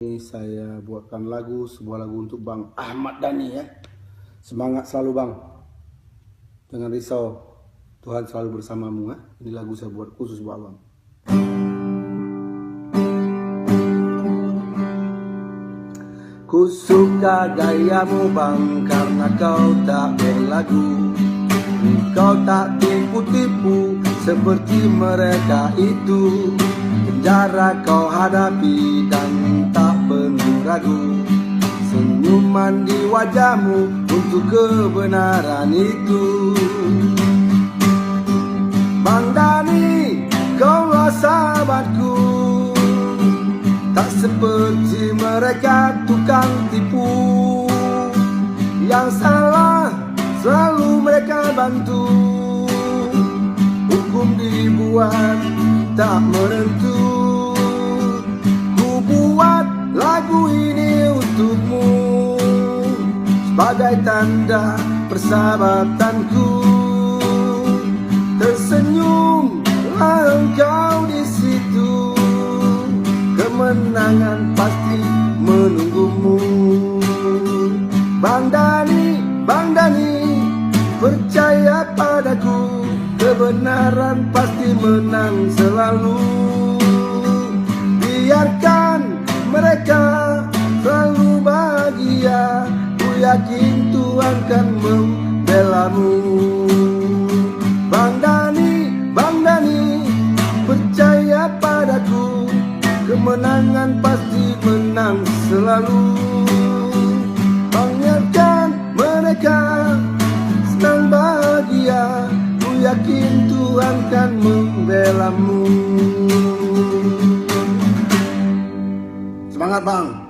Ini saya buatkan sebuah lagu untuk Bang Ahmad Dhani ya. Semangat selalu Bang. Jangan risau, Tuhan selalu bersamamu ya. Ini lagu saya buat khusus buat Bang. Ku suka gayamu Bang, karena kau tak berlagu. Kau tak tipu-tipu seperti mereka itu. Penjara kau hadapi dan tak penuh ragu. Senyuman di wajahmu untuk kebenaran itu. Bang Dhani, kaulah sahabatku. Tak seperti mereka tukang tipu. Yang salah selalu mereka bantu. Hukum dibuat tak menentu. Ku buat lagu ini untukmu sebagai tanda persahabatanku. Tersenyumlah engkau di situ. Kemenangan pasti menunggumu. Bang Dhani, Bang Dhani, percaya padaku. Kebenaran pasti menang selalu. Biarkan mereka selalu bahagia. Ku yakin Tuhan kan membelamu. Bang Dhani, Bang Dhani, percaya padaku. Kemenangan pasti menang selalu. Biarkan mereka senang bahagia. Ku yakin Tuhan kan membelamu. Semangat Bang.